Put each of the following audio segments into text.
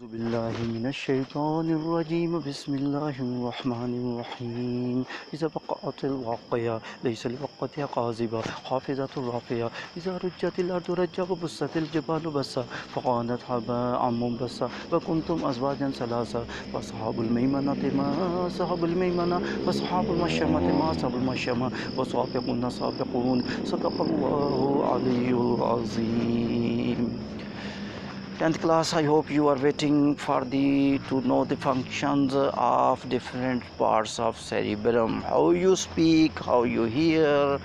أعوذ بالله من الشيطان الرجيم بسم الله الرحمن الرحيم إذا وقعت الواقعة ليس لوقعتها كاذبة حافظة رافعة إذا رجت الأرض رجا وبست الجبال بسا فكانت هباء منبثا وكنتم أزواجا ثلاثا وأصحاب الميمنة ما أصحاب الميمنة وأصحاب المشأمة ما أصحاب المشأمة والسابقون السابقون صدق الله العلي العظيم. 10th class, I hope you are waiting for to know the functions of different parts of cerebrum, how you speak, how you hear,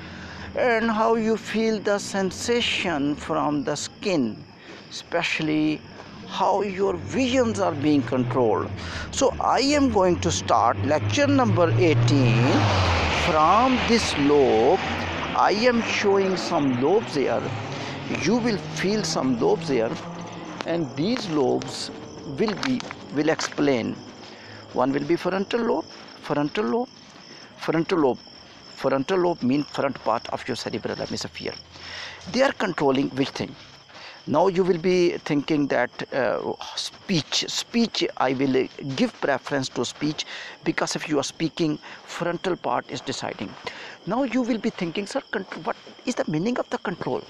and how you feel the sensation from the skin, especially how your visions are being controlled. So I am going to start lecture number 18 from this lobe. I am showing some lobes here. You will feel some lobes here, and these lobes will explain. One will be frontal lobe. Frontal lobe means front part of your cerebral hemisphere. They are controlling which thing? Now you will be thinking that speech I will give preference to speech, because if you are speaking, frontal part is deciding. Now you will be thinking, sir, what is the meaning of the control?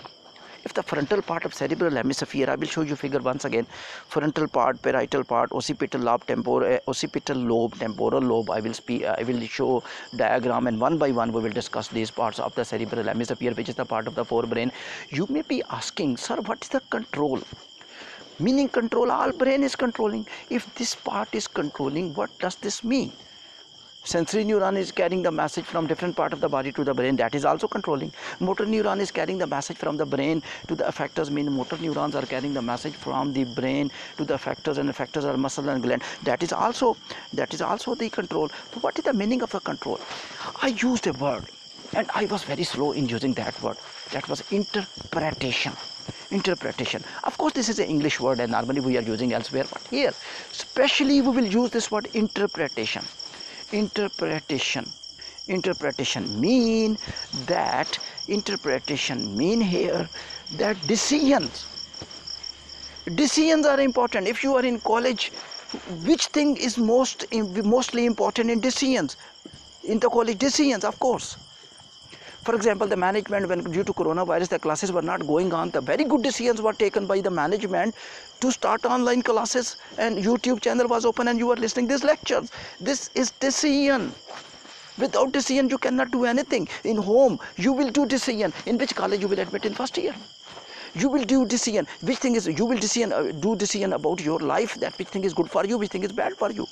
If the frontal part of cerebral hemisphere, I will show you figure once again. Frontal part, parietal part, occipital lobe, temporal lobe. I will show diagram, and one by one we will discuss these parts of the cerebral hemisphere, which is the part of the forebrain. You may be asking, sir, what is the control? Meaning control, all brain is controlling. If this part is controlling, what does this mean? Sensory neuron is carrying the message from different part of the body to the brain, that is also controlling. Motor neuron is carrying the message from the brain to the effectors, mean motor neurons are carrying the message from the brain to the effectors, and effectors are muscle and gland. That is also the control. So what is the meaning of the control? I used a word, and I was very slow in using that word. That was interpretation. Of course, this is an English word, and normally we are using elsewhere, but here especially we will use this word interpretation mean here that decisions are important. If you are in college, which thing is mostly important in decisions? In the college, decisions, of course. For example, the management, when due to coronavirus the classes were not going on, the very good decisions were taken by the management to start online classes, and YouTube channel was open and you were listening these lectures. This is decision. Without decision you cannot do anything. In home you will do decision. In which college you will admit in first year. You will do decision. Which thing is, you will do decision about your life, that which thing is good for you, which thing is bad for you.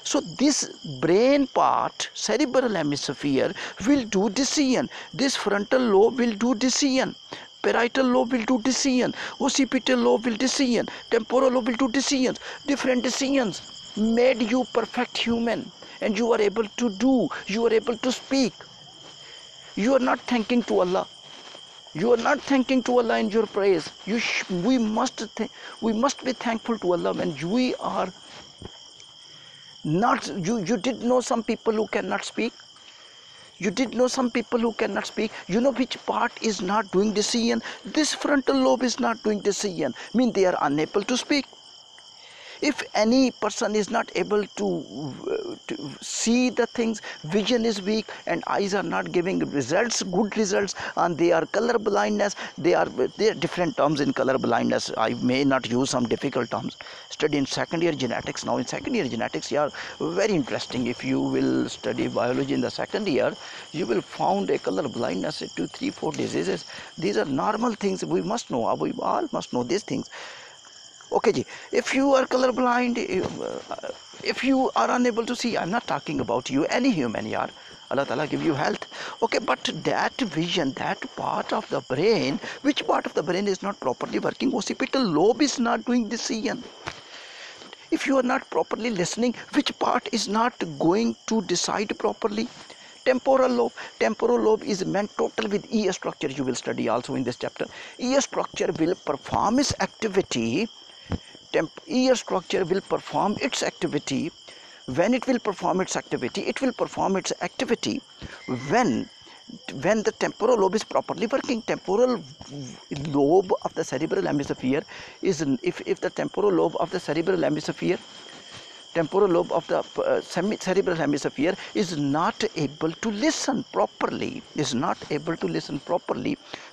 So this brain part, cerebral hemisphere, will do decision. This frontal lobe will do decision. Parietal lobe will do decision. Occipital lobe will decision. Temporal lobe will do decisions. Different decisions made you perfect human, and you are able to do. You are able to speak. You are not thanking to Allah. You are not thanking to Allah in your praise. We must be thankful to Allah when we are not. You did know some people who cannot speak. You did know some people who cannot speak. You know which part is not doing decision? This frontal lobe is not doing decision. Mean they are unable to speak. If any person is not able to see the things, vision is weak, and eyes are not giving good results, and they are color blindness. There are different terms in color blindness. I may not use some difficult terms. Study in second year genetics. Now in second year genetics, you are very interesting. If you will study biology in the second year, you will found a color blindness to 3-4 diseases. These are normal things. We must know. We all must know these things. Okay ji, if you are colorblind, if you are unable to see, I'm not talking about you, any human, yaar. Allah Ta'ala give you health. Okay, but that vision, that part of the brain, which part of the brain is not properly working? Occipital lobe is not doing decision. If you are not properly listening, which part is not going to decide properly? Temporal lobe is meant total with ear structure. You will study also in this chapter. Ear structure will perform its activity. Ear structure will perform its activity. When it will perform its activity, when when the temporal lobe is properly working, temporal lobe of the cerebral hemisphere is, if the temporal lobe of the cerebral hemisphere, temporal lobe of the cerebral hemisphere is not able to listen properly,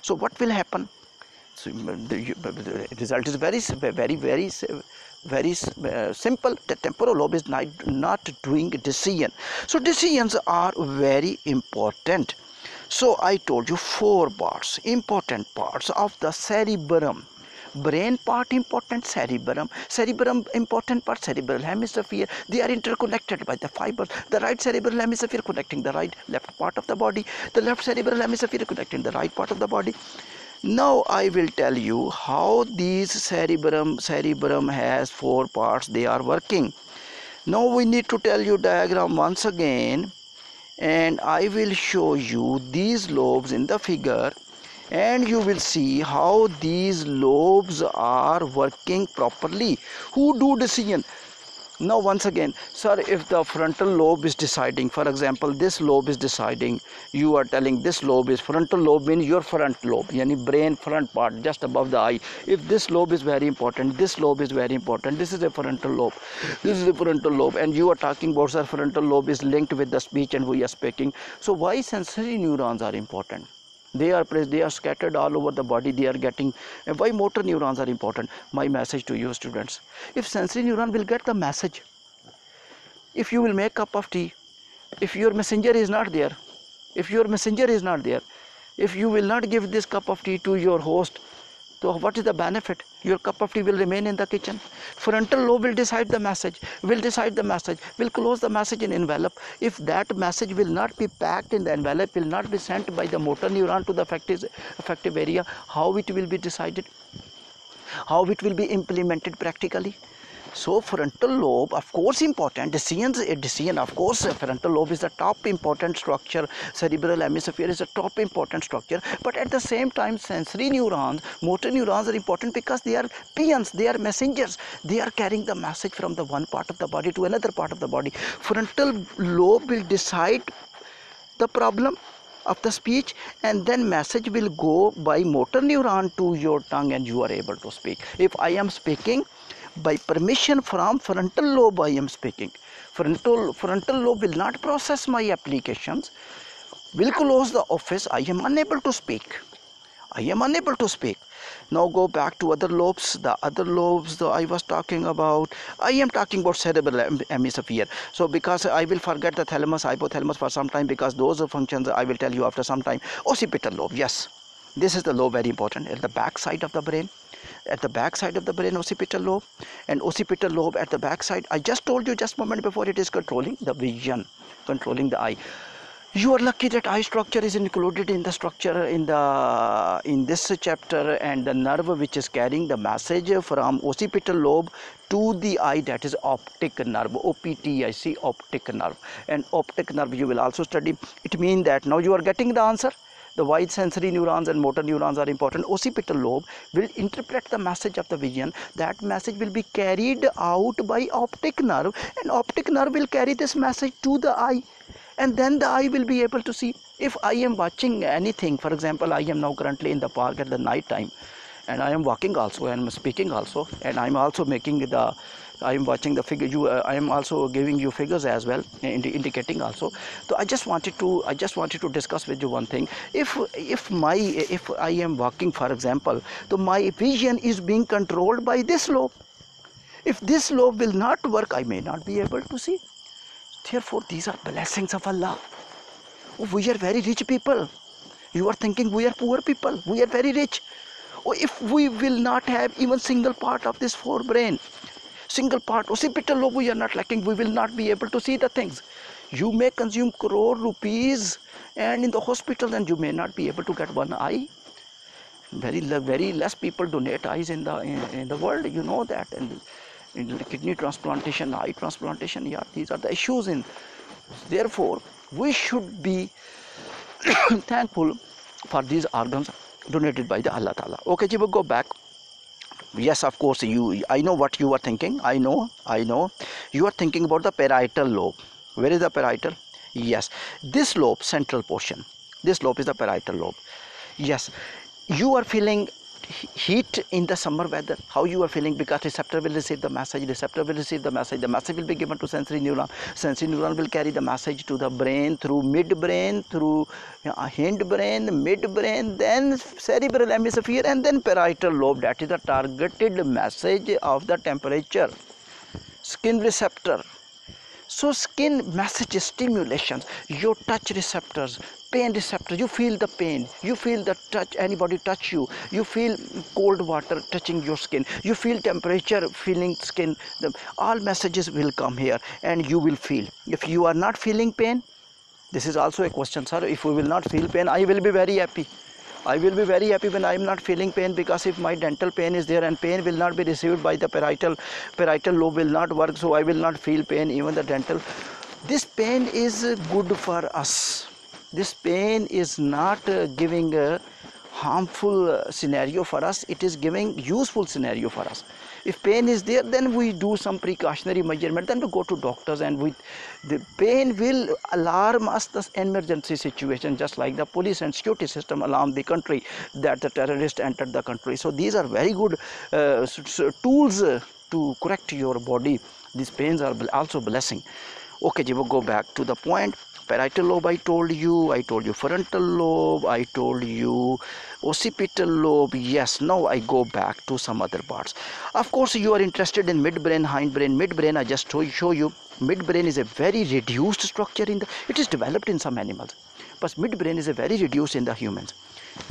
so what will happen? So the result is very simple. The temporal lobe is not doing decision. So decisions are very important. So I told you 4 parts, important parts of the cerebrum. Brain part important, cerebrum important part, cerebral hemisphere. They are interconnected by the fibers. The right cerebral hemisphere connecting the left part of the body, the left cerebral hemisphere connecting the right part of the body. Now I will tell you how these cerebrum has 4 parts, they are working. Now we need to tell you diagram once again, and I will show you these lobes in the figure, and you will see how these lobes are working properly. Who do decision? Now once again, sir, if the frontal lobe is deciding, for example, this lobe is deciding, you are telling this lobe is, frontal lobe means your front lobe, yani brain front part just above the eye. If this lobe is very important, this lobe is very important, this is a frontal lobe, this is a frontal lobe, and you are talking about, sir, frontal lobe is linked with the speech and we are speaking. So why sensory neurons are important? They are scattered all over the body, they are getting. Why motor neurons are important? My message to you students, if sensory neuron will get the message, if you will make a cup of tea, if your messenger is not there, if you will not give this cup of tea to your host, so what is the benefit? Your cup of tea will remain in the kitchen. Frontal lobe will decide the message, will close the message in envelope. If that message will not be packed in the envelope, will not be sent by the motor neuron to the affective area, how it will be decided? How it will be implemented practically? So frontal lobe, of course, important. Decision, of course, frontal lobe is the top important structure. Cerebral hemisphere is a top important structure. But at the same time, sensory neurons, motor neurons are important because they are peons, they are messengers. They are carrying the message from the one part of the body to another part of the body. Frontal lobe will decide the problem of the speech, and then message will go by motor neuron to your tongue and you are able to speak. If I am speaking, by permission from frontal lobe I am speaking. Frontal lobe will not process my applications, will close the office, I am unable to speak. Now go back to other lobes. The other lobes that I was talking about, I am talking about cerebral hemisphere. So because I will forget the thalamus, hypothalamus for some time, because those are functions I will tell you after some time. Occipital lobe, yes, this is the lobe, very important, at the back side of the brain. At the back side of the brain, occipital lobe, and occipital lobe at the back side, I just told you just a moment before, it is controlling the vision, controlling the eye. You are lucky that eye structure is included in the structure in this chapter, and the nerve which is carrying the message from occipital lobe to the eye, that is optic nerve, OPTIC, optic nerve. And optic nerve you will also study. It means that now you are getting the answer. The why sensory neurons and motor neurons are important. Occipital lobe will interpret the message of the vision. That message will be carried out by optic nerve, and optic nerve will carry this message to the eye, and then the eye will be able to see. If I am watching anything, for example, I am now currently in the park at the night time, and I am walking also, and I am speaking also, and I am also I am watching the figure. I am also giving you figures as well, indicating also. So I just wanted to discuss with you one thing. If I am walking, for example, so my vision is being controlled by this lobe. If this lobe will not work, I may not be able to see. Therefore, these are blessings of Allah. We are very rich people. You are thinking we are poor people. We are very rich. If we will not have even single part of this forebrain, single part, occipital lobe we are not lacking, we will not be able to see the things. You may consume crore rupees and in the hospital, and you may not be able to get one eye. Very less people donate eyes in the world, you know that. And in kidney transplantation, eye transplantation, yeah, these are the issues. Therefore, we should be thankful for these organs donated by the Allah Ta'ala. Okay, we will go back. Yes, of course, I know what you are thinking. I know. You are thinking about the parietal lobe. Where is the parietal? Yes, this lobe, central portion. This lobe is the parietal lobe. Yes, you are feeling heat in the summer weather. How you are feeling? Because receptor will receive the message. Receptor will receive the message. The message will be given to sensory neuron. Sensory neuron will carry the message to the brain through midbrain, through hindbrain, midbrain, then cerebral hemisphere, and then parietal lobe. That is the targeted message of the temperature. Skin receptor. So skin message stimulations, your touch receptors, pain receptor, you feel the pain, you feel the touch, anybody touch you, you feel cold water touching your skin, you feel temperature feeling skin, all messages will come here and you will feel. If you are not feeling pain, this is also a question, sir, if we will not feel pain, I will be very happy. I will be very happy when I am not feeling pain, because if my dental pain is there and pain will not be received by the parietal lobe will not work, so I will not feel pain, even the dental. This pain is good for us. This pain is not giving a harmful scenario for us, it is giving useful scenario for us. If pain is there, then we do some precautionary measurement, then we go to doctors, and the pain will alarm us the emergency situation, just like the police and security system alarm the country that the terrorist entered the country. So these are very good tools to correct your body. These pains are also blessing. Okay, we'll go back to the point. Parietal lobe I told you frontal lobe, I told you occipital lobe. Yes, now I go back to some other parts. Of course, you are interested in midbrain, hindbrain. Midbrain, I just show you. Midbrain is a very reduced structure it is developed in some animals, but midbrain is a very reduced in the humans.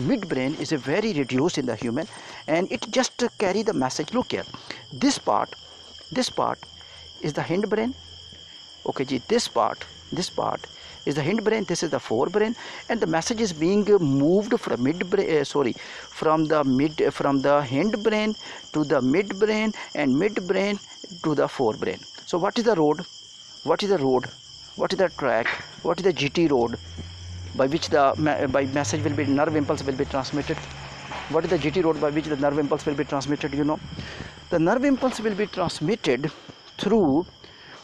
Midbrain is a very reduced in the human, and it just carry the message. Look here, this part is the hindbrain. Okay, this part is the hindbrain, this is the forebrain, and the message is being moved from from the hindbrain to the midbrain, and midbrain to the forebrain. So what is the road? What is the track? What is the GT road by which the message will be, nerve impulse will be transmitted? What is the GT road by which the nerve impulse will be transmitted? You know, the nerve impulse will be transmitted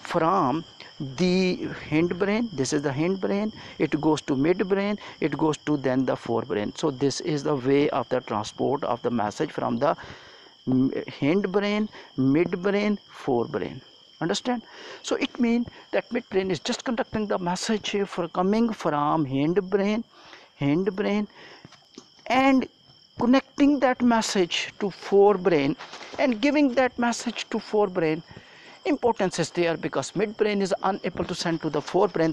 from the hindbrain. This is the hindbrain, it goes to midbrain, it goes to then the forebrain. So this is the way of the transport of the message from the hindbrain, midbrain, forebrain. Understand? So it means that midbrain is just conducting the message for coming from hindbrain and connecting that message to forebrain and giving that message to forebrain. Importance is there because midbrain is unable to send to the forebrain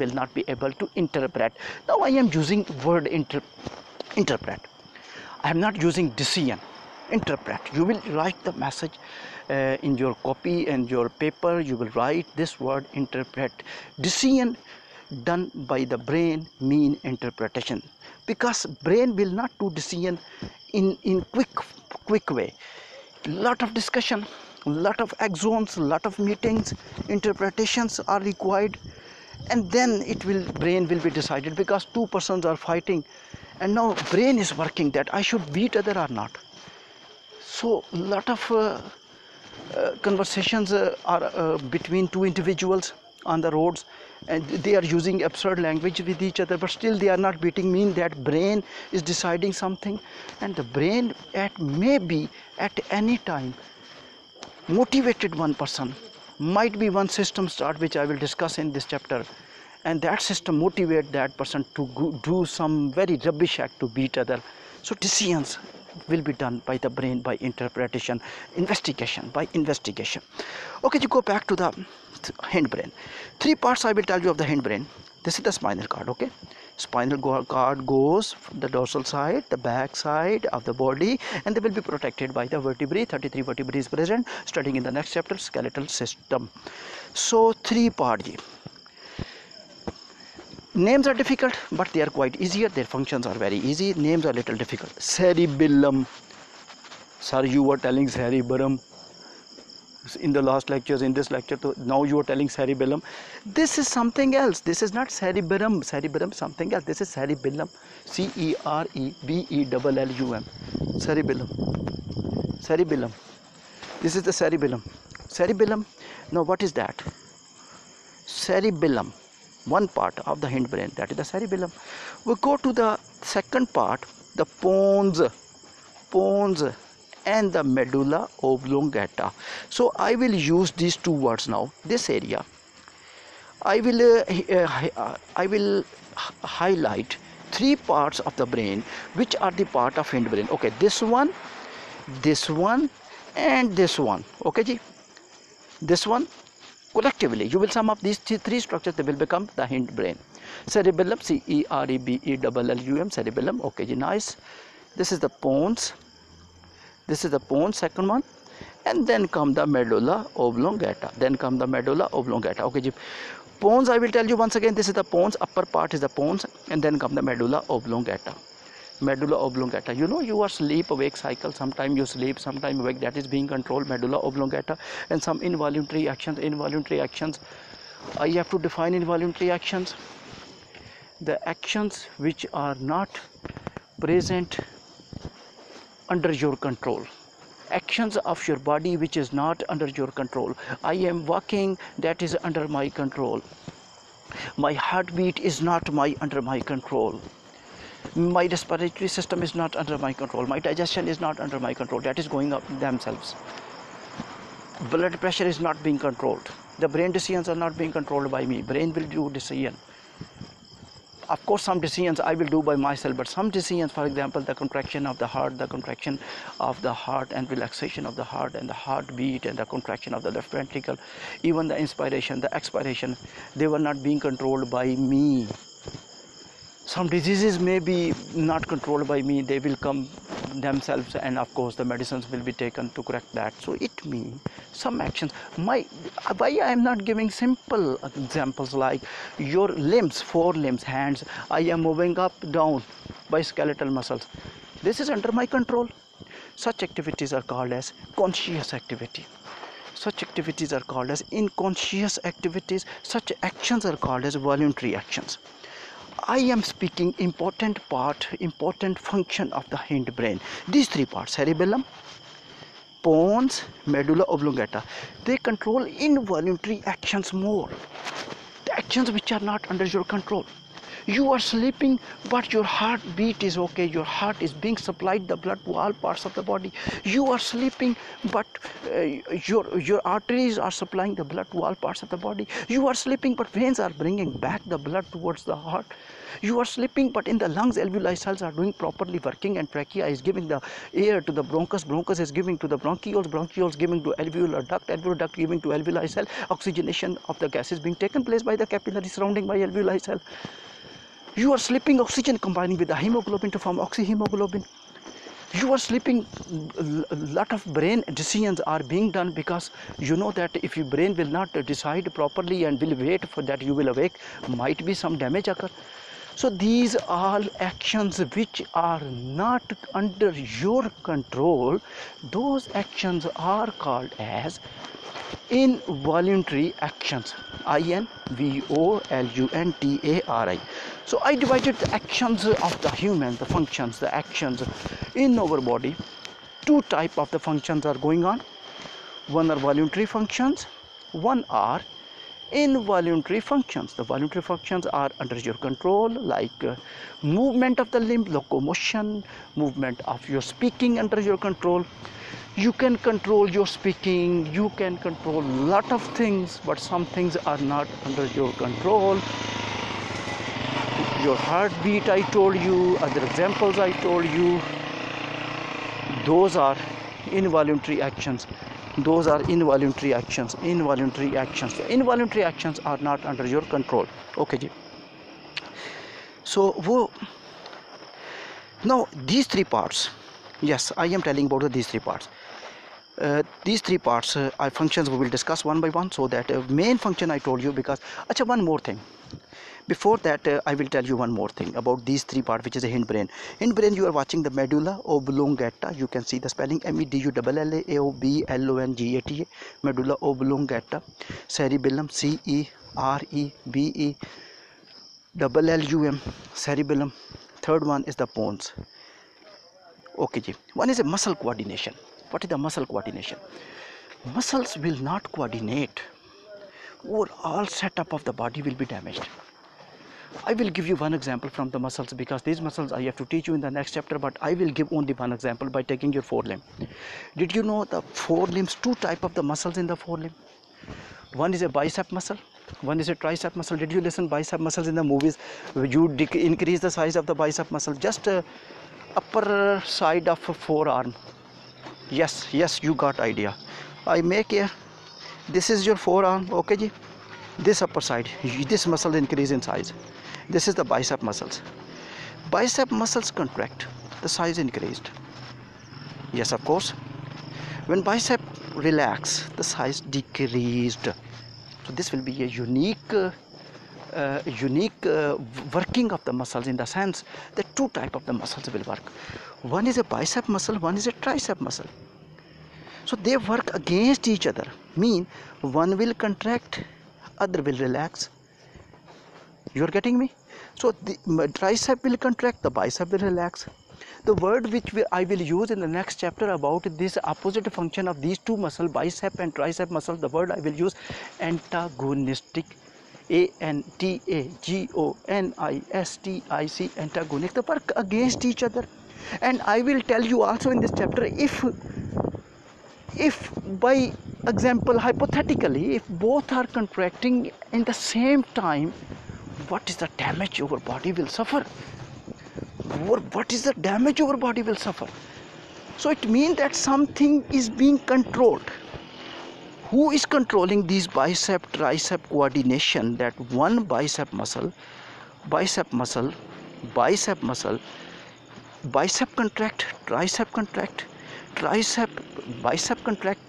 will not be able to interpret. Now I am using word interpret. I am not using decision. Interpret. You will write the message in your copy and your paper. You will write this word interpret. Decision done by the brain mean interpretation, because brain will not do decision in quick way. Lot of discussion, lot of axons, lot of meetings, interpretations are required, and then brain will be decided, because two persons are fighting and now brain is working that I should beat other or not. So lot of conversations are between two individuals on the roads, and they are using absurd language with each other, but still they are not beating. Mean that brain is deciding something, and the brain maybe at any time motivated one person. Might be one system start, which I will discuss in this chapter, and that system motivate that person to do some very rubbish act to beat other. So decisions will be done by the brain by interpretation, investigation. Okay, you go back to the hindbrain. Three parts I will tell you of the hindbrain. This is the spinal cord. Okay, spinal cord goes from the dorsal side, the back side of the body, and they will be protected by the vertebrae. 33 vertebrae is present. Studying in the next chapter, skeletal system. So three parts. Names are difficult, but they are quite easier. Their functions are very easy. Names are little difficult. Cerebellum. Sir, you were telling cerebellum in the last lectures. In this lecture, now you are telling cerebellum. This is something else. This is not cerebellum. Cerebellum something else. This is cerebellum. cerebellum. Cerebellum. This is the cerebellum. Cerebellum. Now what is that? Cerebellum. one part of the hindbrain, that is the cerebellum. We go to the second part, the pons and the medulla oblongata. So I will use these two words now. This area I will highlight three parts of the brain which are the part of hindbrain. Okay, this one, and this one. Okay ji, this one. Collectively you will sum up these three structures, they will become the hindbrain. Cerebellum, cerebellum, cerebellum. Okay ji, nice. This is the pons, second one, and then come the medulla oblongata, okay ji. Pons, I will tell you once again, this is the pons, upper part is the pons, and then come the medulla oblongata. You know, you are sleep awake cycle, sometime you sleep, sometime awake, that is being controlled, medulla oblongata. And some involuntary actions, I have to define involuntary actions, the actions which are not present under your control, actions of your body which is not under your control. I am walking, that is under my control. My heartbeat is not under my control. My respiratory system is not under my control. My digestion is not under my control. That is going up themselves. Blood pressure is not being controlled. The brain decisions are not being controlled by me. Brain will do decision. Of course, some decisions I will do by myself, but some decisions, for example, the contraction of the heart and relaxation of the heart and the heartbeat and the contraction of the left ventricle, even the inspiration, the expiration, they were not being controlled by me. Some diseases may be not controlled by me, they will come themselves, and of course the medicines will be taken to correct that. So it means some actions. Why I am not giving simple examples like your limbs, four limbs, hands, I am moving up, down by skeletal muscles. This is under my control. Such activities are called as conscious activity. Such activities are called as unconscious activities. Such actions are called as voluntary actions. I am speaking important function of the hindbrain. These three parts, cerebellum, pons, medulla oblongata, they control involuntary actions more. The actions which are not under your control. You are sleeping, but your heartbeat is okay. Your heart is being supplied the blood to all parts of the body. You are sleeping, but your arteries are supplying the blood to all parts of the body. You are sleeping, but veins are bringing back the blood towards the heart. You are sleeping, but in the lungs, alveoli cells are doing properly working, and trachea is giving the air to the bronchus. Bronchus is giving to the bronchioles. Bronchioles giving to alveolar duct. Alveolar duct giving to alveoli cell. Oxygenation of the gas is being taken place by the capillary surrounding by alveoli cell. You are sleeping, oxygen combining with the hemoglobin to form oxyhemoglobin. You are sleeping, a lot of brain decisions are being done because you know that if your brain will not decide properly and will wait for that you will awake, might be some damage occur. So these are actions which are not under your control. Those actions are called as involuntary actions. INVOLUNTARI. So I divided the actions of the human, the functions, the actions in our body. Two types of the functions are going on. One are voluntary functions, one are involuntary functions. The voluntary functions are under your control, like movement of the limb, locomotion, movement of your speaking under your control. You can control your speaking, you can control lot of things, but some things are not under your control. Your heartbeat, I told you, other examples I told you, those are involuntary actions. Those are involuntary actions. The involuntary actions are not under your control. Okay ji. So now these three parts, yes, I am telling about these three parts. These three parts are functions we will discuss one by one. So that main function I told you, because one more thing. Before that, I will tell you one more thing about these three parts, which is a hindbrain. Hindbrain, you are watching the medulla oblongata. You can see the spelling MEDULLAOBLONGATA. Medulla oblongata. Cerebellum, CEREBELLUM. Cerebellum. Third one is the pons. Okay ji. One is a muscle coordination. What is the muscle coordination? Muscles will not coordinate, or all setup of the body will be damaged. I will give you one example from the muscles, because these muscles I have to teach you in the next chapter, but I will give only one example by taking your forelimb. Did you know the forelimbs, two type of the muscles in the forelimb? One is a bicep muscle, one is a tricep muscle. Did you listen bicep muscles in the movies? You increase the size of the bicep muscle, just upper side of a forearm. Yes, you got idea. I make here, this is your forearm, okay ji? This upper side, this muscle increase in size. This is the bicep muscles. Bicep muscles contract, the size increased. Yes, of course. When bicep relax, the size decreased. So this will be a unique working of the muscles, in the sense that two type of the muscles will work. One is a bicep muscle, one is a tricep muscle. So they work against each other. Mean one will contract, other will relax. You are getting me? So the tricep will contract, the bicep will relax. The word which I will use in the next chapter about this opposite function of these two muscles, bicep and tricep muscle, the word I will use antagonistic. ANTAGONISTIC, antagonistic. They work against each other. And I will tell you also in this chapter, if by example, hypothetically, if both are contracting in the same time, what is the damage your body will suffer? What is the damage your body will suffer? So it means that something is being controlled. Who is controlling these bicep tricep coordination? That one bicep muscle, bicep contract, tricep contract, bicep contract,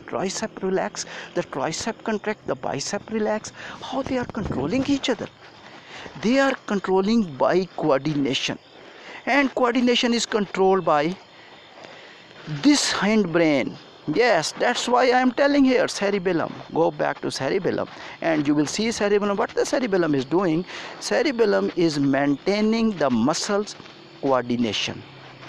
tricep relax, the tricep contract, the bicep relax. How they are controlling each other? They are controlling by coordination, and coordination is controlled by this hindbrain. Yes, that's why I am telling here cerebellum. Go back to cerebellum and you will see cerebellum. What the cerebellum is doing? Cerebellum is maintaining the muscles coordination.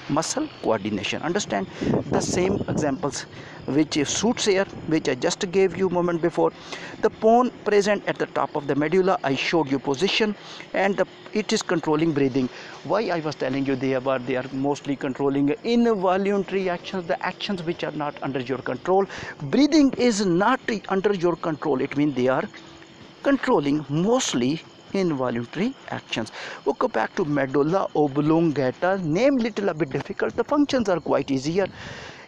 Muscle coordination. Understand? The same examples which suits here, which I just gave you a moment before. The bone present at the top of the medulla, I showed you position, and it is controlling breathing. Why I was telling you they are mostly controlling involuntary actions, the actions which are not under your control. Breathing is not under your control. It means they are controlling mostly involuntary actions. We'll go back to medulla oblongata. Name little a bit difficult. The functions are quite easier.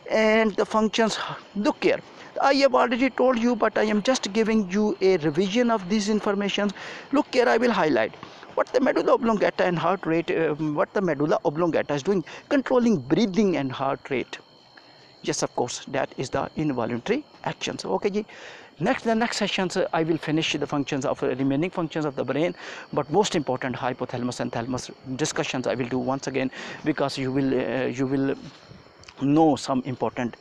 And the functions, look here, I have already told you, but I am just giving you a revision of these information. Look here, I will highlight what the medulla oblongata and heart rate, what the medulla oblongata is doing, controlling breathing and heart rate. Yes, of course, that is the involuntary actions. Okay ji. The next sessions I will finish the functions of remaining functions of the brain, but most important hypothalamus and thalamus discussions I will do once again, because you will know some important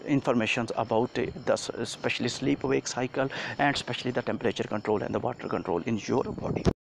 informations about especially sleep wake cycle, and especially the temperature control and the water control in your body.